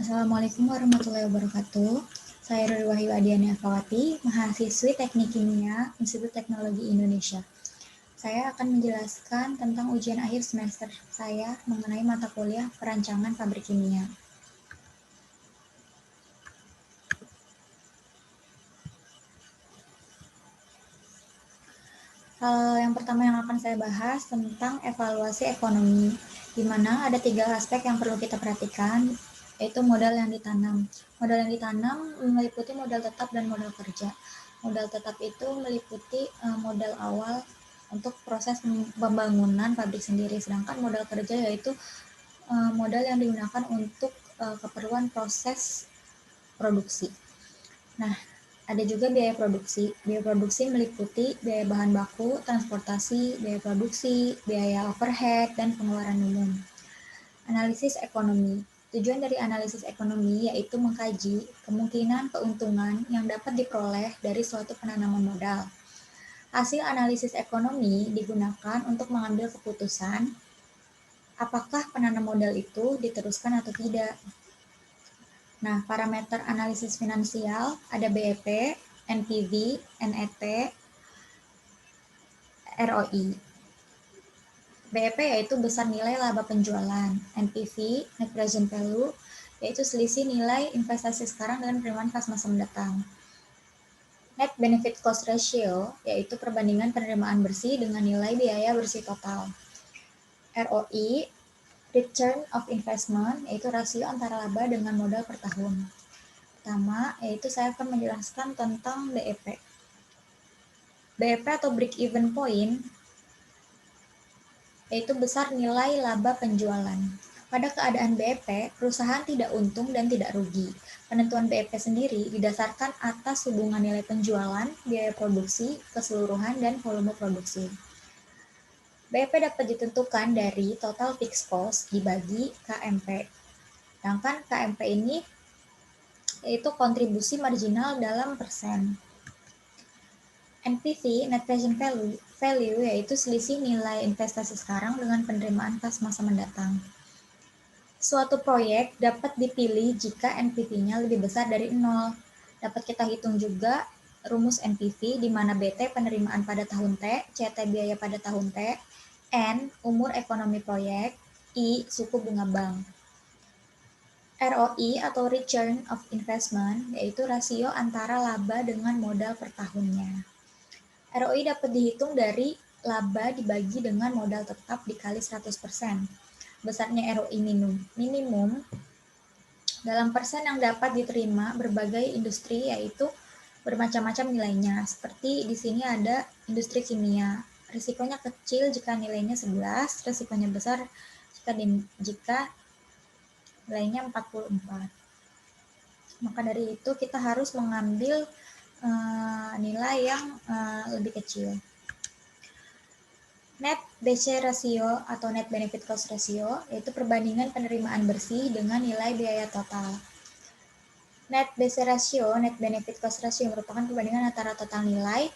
Assalamualaikum warahmatullahi wabarakatuh. Saya Ruri Wahyu Adiani Afawati, mahasiswi Teknik Kimia, Institut Teknologi Indonesia. Saya akan menjelaskan tentang ujian akhir semester saya mengenai mata kuliah perancangan pabrik kimia. Hal yang pertama yang akan saya bahas tentang evaluasi ekonomi, di mana ada 3 aspek yang perlu kita perhatikan, yaitu modal yang ditanam. Modal yang ditanam meliputi modal tetap dan modal kerja. Modal tetap itu meliputi modal awal untuk proses pembangunan pabrik sendiri, sedangkan modal kerja yaitu modal yang digunakan untuk keperluan proses produksi. Nah, ada juga biaya produksi. Biaya produksi meliputi biaya bahan baku, transportasi, biaya produksi, biaya overhead, dan pengeluaran umum. Analisis ekonomi. Tujuan dari analisis ekonomi yaitu mengkaji kemungkinan keuntungan yang dapat diperoleh dari suatu penanaman modal. Hasil analisis ekonomi digunakan untuk mengambil keputusan apakah penanam modal itu diteruskan atau tidak. Nah, parameter analisis finansial ada BEP, NPV, NET, ROI. BEP yaitu besar nilai laba penjualan, NPV, Net Present Value, yaitu selisih nilai investasi sekarang dengan penerimaan pas masa mendatang. Net Benefit Cost Ratio yaitu perbandingan penerimaan bersih dengan nilai biaya bersih total. ROI, Return of Investment, yaitu rasio antara laba dengan modal per tahun. Pertama, yaitu saya akan menjelaskan tentang BEP. BEP atau Break Even Point yaitu besar nilai laba penjualan. Pada keadaan BEP, perusahaan tidak untung dan tidak rugi. Penentuan BEP sendiri didasarkan atas hubungan nilai penjualan, biaya produksi, keseluruhan, dan volume produksi. BEP dapat ditentukan dari total fixed cost dibagi KMP. Sedangkan KMP ini yaitu kontribusi marginal dalam persen. NPV, Net Present Value, yaitu selisih nilai investasi sekarang dengan penerimaan pas masa mendatang. Suatu proyek dapat dipilih jika NPV-nya lebih besar dari 0. Dapat kita hitung juga rumus NPV, di mana BT penerimaan pada tahun T, CT biaya pada tahun T, N umur ekonomi proyek, I suku bunga bank. ROI atau Return of Investment, yaitu rasio antara laba dengan modal per tahunnya. ROI dapat dihitung dari laba dibagi dengan modal tetap dikali 100%. Besarnya ROI minimum dalam persen yang dapat diterima berbagai industri yaitu bermacam-macam nilainya. Seperti di sini ada industri kimia. Risikonya kecil jika nilainya 11, risikonya besar jika nilainya 44. Maka dari itu kita harus mengambil nilai yang lebih kecil. Net BC Ratio atau Net Benefit Cost Ratio yaitu perbandingan penerimaan bersih dengan nilai biaya total. Net BC Ratio, Net Benefit Cost Ratio merupakan perbandingan antara total nilai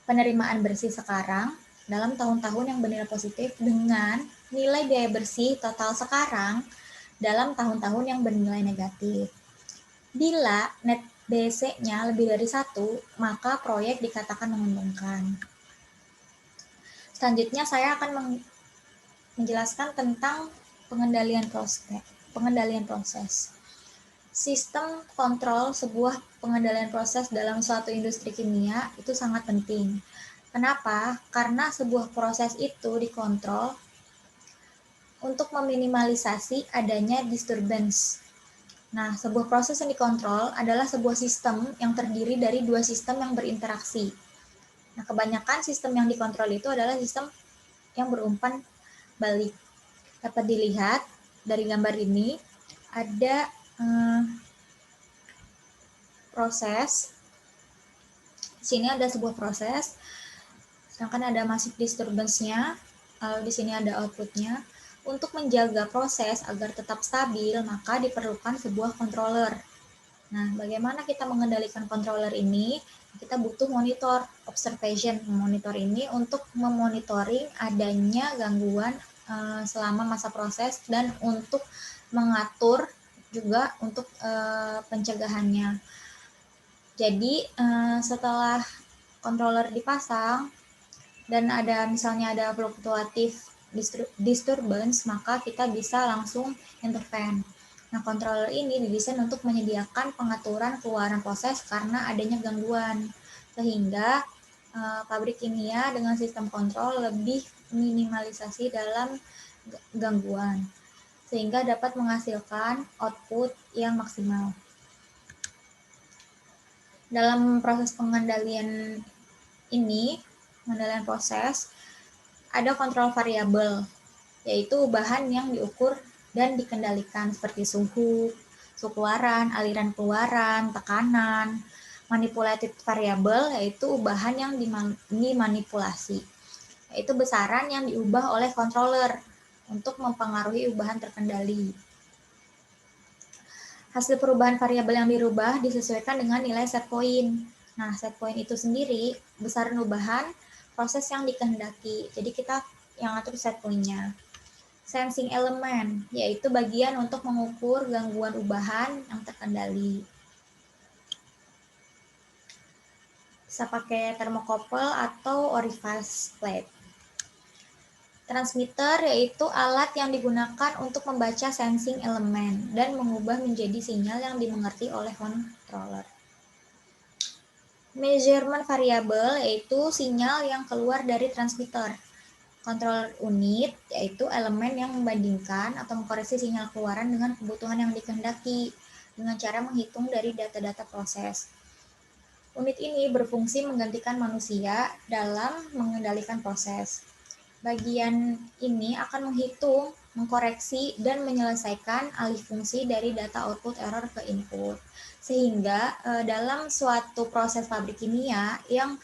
penerimaan bersih sekarang dalam tahun-tahun yang bernilai positif dengan nilai biaya bersih total sekarang dalam tahun-tahun yang bernilai negatif. Bila net BC-nya lebih dari 1, maka proyek dikatakan menguntungkan. Selanjutnya saya akan menjelaskan tentang pengendalian proses. Sistem kontrol sebuah pengendalian proses dalam suatu industri kimia itu sangat penting. Kenapa? Karena sebuah proses itu dikontrol untuk meminimalisasi adanya disturbance. Nah, sebuah proses yang dikontrol adalah sebuah sistem yang terdiri dari 2 sistem yang berinteraksi. Nah, kebanyakan sistem yang dikontrol itu adalah sistem yang berumpan balik. Dapat dilihat dari gambar ini, ada proses. Di sini ada sebuah proses, sedangkan ada masif disturbance-nya, lalu di sini ada output-nya. Untuk menjaga proses agar tetap stabil, maka diperlukan sebuah controller. Nah, bagaimana kita mengendalikan controller ini? Kita butuh monitor, observation. Monitor ini untuk memonitoring adanya gangguan selama masa proses dan untuk mengatur juga untuk pencegahannya. Jadi setelah controller dipasang dan misalnya ada fluktuatif disturbance, maka kita bisa langsung intervene. Nah, controller ini didesain untuk menyediakan pengaturan keluaran proses karena adanya gangguan, sehingga pabrik kimia dengan sistem kontrol lebih minimalisasi dalam gangguan, sehingga dapat menghasilkan output yang maksimal. Dalam proses pengendalian proses, ada kontrol variabel, yaitu bahan yang diukur dan dikendalikan seperti suhu keluaran, aliran keluaran, tekanan. Manipulatif variabel yaitu bahan yang dimanipulasi, yaitu besaran yang diubah oleh controller untuk mempengaruhi ubahan terkendali. Hasil perubahan variabel yang dirubah disesuaikan dengan nilai set point. Nah, set point itu sendiri besaran ubahan proses yang dikehendaki. Jadi kita yang atur set point-nya. Sensing element, yaitu bagian untuk mengukur gangguan ubahan yang terkendali. Bisa pakai thermocouple atau orifice plate. Transmitter yaitu alat yang digunakan untuk membaca sensing elemen dan mengubah menjadi sinyal yang dimengerti oleh controller. Measurement variable yaitu sinyal yang keluar dari transmitter. Control unit yaitu elemen yang membandingkan atau mengkoreksi sinyal keluaran dengan kebutuhan yang dikehendaki dengan cara menghitung dari data-data proses. Unit ini berfungsi menggantikan manusia dalam mengendalikan proses. Bagian ini akan menghitung, mengkoreksi, dan menyelesaikan alih fungsi dari data output error ke input. Sehingga dalam suatu proses pabrik kimia yang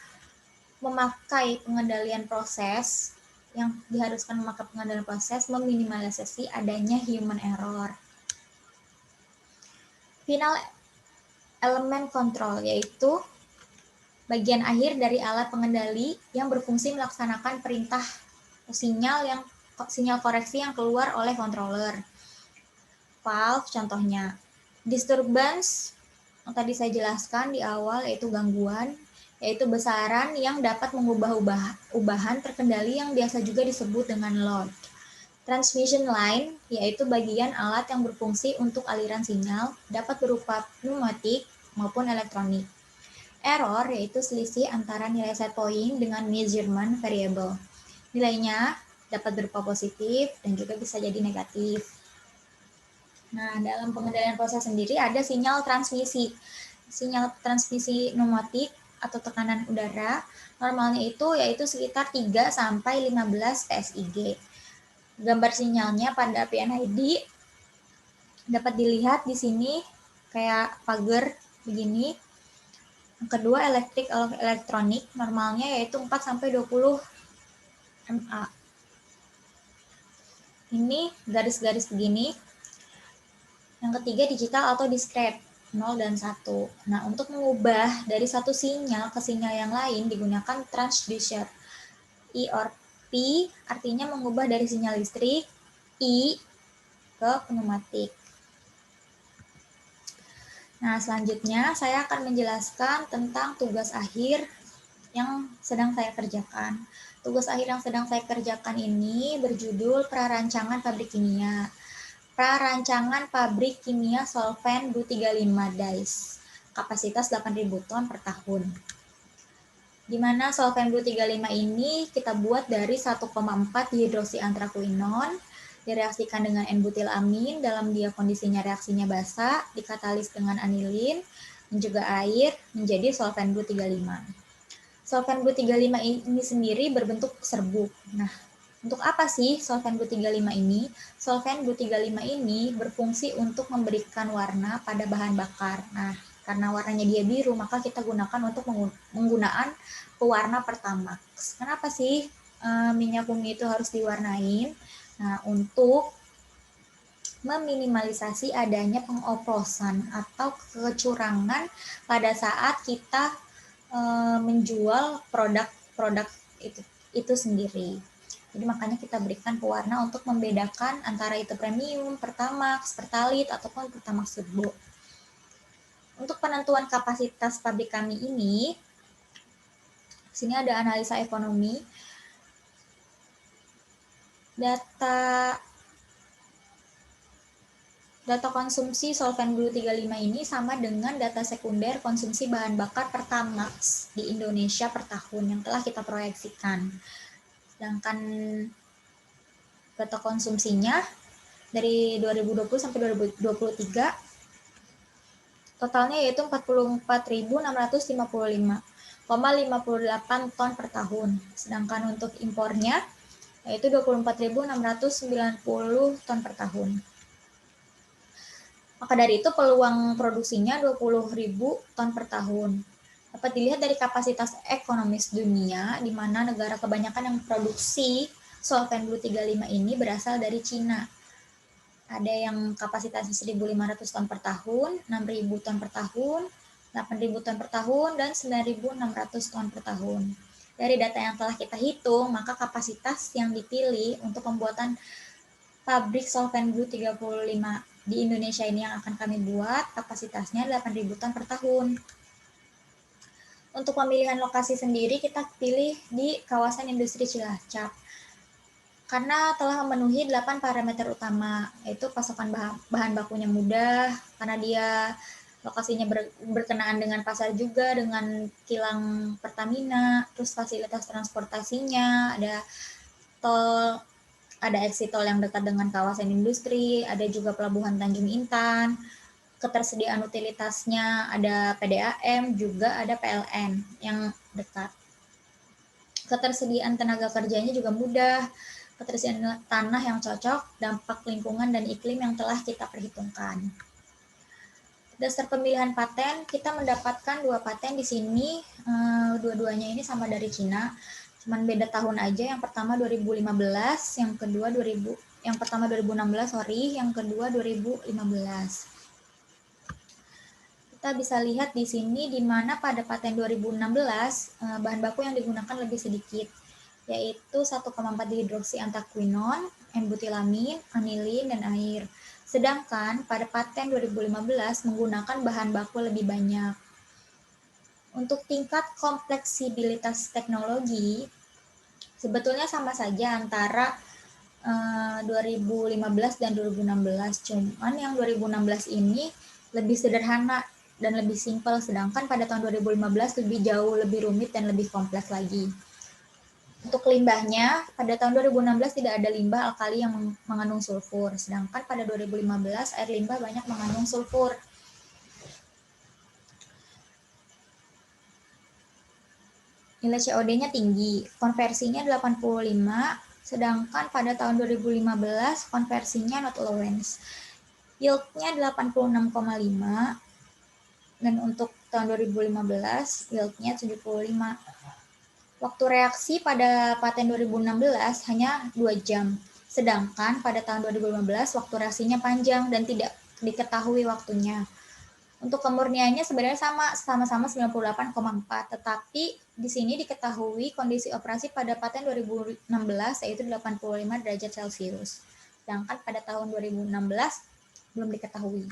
memakai pengendalian proses, yang diharuskan memakai pengendalian proses, meminimalisasi adanya human error. Final element control yaitu bagian akhir dari alat pengendali yang berfungsi melaksanakan perintah sinyal koreksi yang keluar oleh controller. Valve contohnya. Disturbance yang tadi saya jelaskan di awal yaitu gangguan, yaitu besaran yang dapat mengubah ubahan terkendali yang biasa juga disebut dengan load. Transmission line yaitu bagian alat yang berfungsi untuk aliran sinyal, dapat berupa pneumatik maupun elektronik. Error yaitu selisih antara nilai set point dengan measurement variable. Nilainya dapat berupa positif dan juga bisa jadi negatif. Nah, dalam pengendalian proses sendiri ada sinyal transmisi. Sinyal transmisi pneumatik atau tekanan udara normalnya yaitu sekitar 3 sampai 15 PSIG. Gambar sinyalnya pada PNID dapat dilihat di sini kayak pagar begini. Yang kedua, elektronik normalnya yaitu 4 sampai 20 MA. Ini garis-garis begini. Yang ketiga, digital atau discrete, 0 dan 1. Nah, untuk mengubah dari satu sinyal ke sinyal yang lain digunakan transducer. I or P artinya mengubah dari sinyal listrik, I ke pneumatik. Nah, selanjutnya saya akan menjelaskan tentang tugas akhir yang sedang saya kerjakan. Tugas akhir yang sedang saya kerjakan ini berjudul Prarancangan Pabrik Kimia. Prarancangan Pabrik Kimia Solvent Bu35 DICE. Kapasitas 8.000 ton per tahun. Di mana solvent Bu35 ini kita buat dari 1,4 dihidroksiantrakuinon, direaksikan dengan N-butilamin dalam dia kondisinya reaksinya basah, dikatalis dengan anilin dan juga air menjadi solvent Bu35. Solvent Bu35 ini sendiri berbentuk serbuk. Nah, untuk apa sih solvent Bu35 ini? Solvent Bu35 ini berfungsi untuk memberikan warna pada bahan bakar. Nah, karena warnanya dia biru, maka kita gunakan untuk menggunakan pewarna Pertamax. Kenapa sih minyak bumi itu harus diwarnain? Nah, untuk meminimalisasi adanya pengoplosan atau kecurangan pada saat kita menjual produk-produk itu sendiri. Jadi makanya kita berikan pewarna untuk membedakan antara itu premium, pertamax, pertalite, ataupun pertamax turbo. Untuk penentuan kapasitas pabrik kami ini, sini ada analisa ekonomi. Data konsumsi solvent Blue 35 ini sama dengan data sekunder konsumsi bahan bakar pertamax di Indonesia per tahun yang telah kita proyeksikan. Sedangkan data konsumsinya dari 2020 sampai 2023 totalnya yaitu 44.655,58 ton per tahun. Sedangkan untuk impornya yaitu 24.690 ton per tahun. Maka dari itu peluang produksinya 20.000 ton per tahun. Dapat dilihat dari kapasitas ekonomis dunia, di mana negara kebanyakan yang produksi solvent Blue 35 ini berasal dari Cina. Ada yang kapasitasnya 1.500 ton per tahun, 6.000 ton per tahun, 8.000 ton per tahun, dan 9.600 ton per tahun. Dari data yang telah kita hitung, maka kapasitas yang dipilih untuk pembuatan pabrik solvent Blue 35 di Indonesia ini yang akan kami buat, kapasitasnya 8.000 ton per tahun. Untuk pemilihan lokasi sendiri, kita pilih di kawasan industri Cilacap. Karena telah memenuhi 8 parameter utama, yaitu pasokan bahan bakunya mudah, karena dia lokasinya berkenaan dengan pasar juga, dengan kilang Pertamina, terus fasilitas transportasinya, ada tol, ada exit tol yang dekat dengan kawasan industri, ada juga pelabuhan Tanjung Intan, ketersediaan utilitasnya ada PDAM, juga ada PLN yang dekat. Ketersediaan tenaga kerjanya juga mudah, ketersediaan tanah yang cocok, dampak lingkungan dan iklim yang telah kita perhitungkan. Dasar pemilihan paten, kita mendapatkan 2 paten di sini, dua-duanya ini sama dari Cina, cuman beda tahun aja. Yang pertama 2015, yang pertama 2016, yang kedua 2015. Kita bisa lihat di sini di mana pada paten 2016 bahan baku yang digunakan lebih sedikit, yaitu 1,4 dihidroksiantaquinon, N-butilamin, anilin, dan air. Sedangkan pada paten 2015 menggunakan bahan baku lebih banyak. Untuk tingkat kompleksibilitas teknologi, sebetulnya sama saja antara 2015 dan 2016, cuman yang 2016 ini lebih sederhana dan lebih simpel, sedangkan pada tahun 2015 lebih jauh lebih rumit dan lebih kompleks lagi. Untuk limbahnya, pada tahun 2016 tidak ada limbah alkali yang mengandung sulfur, sedangkan pada 2015 air limbah banyak mengandung sulfur. Nilai COD-nya tinggi, konversinya 85, sedangkan pada tahun 2015 konversinya not allowance. Yield-nya 86,5, dan untuk tahun 2015 yield-nya 75. Waktu reaksi pada paten 2016 hanya 2 jam, sedangkan pada tahun 2015 waktu reaksinya panjang dan tidak diketahui waktunya. Untuk kemurniannya sebenarnya sama-sama 98,4, tetapi di sini diketahui kondisi operasi pada paten 2016 yaitu 85 derajat Celcius. Sedangkan pada tahun 2016 belum diketahui.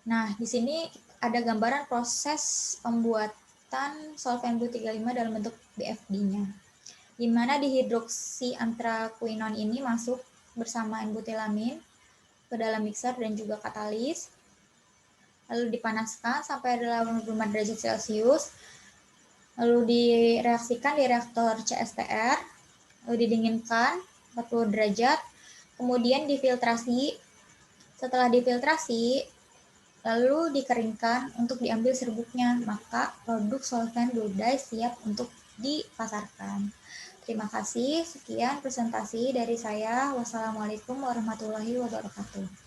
Nah, di sini ada gambaran proses pembuatan solvent Blue 35 dalam bentuk BFD-nya. Di mana dihidroksiantaquinon ini masuk bersama N-butilamin ke dalam mixer dan juga katalis, lalu dipanaskan sampai 85 derajat Celcius, lalu direaksikan di reaktor CSTR, lalu didinginkan 40 derajat, kemudian difiltrasi. Setelah difiltrasi, lalu dikeringkan untuk diambil serbuknya, maka produk solvent Blue Dye siap untuk dipasarkan. Terima kasih, sekian presentasi dari saya. Wassalamualaikum warahmatullahi wabarakatuh.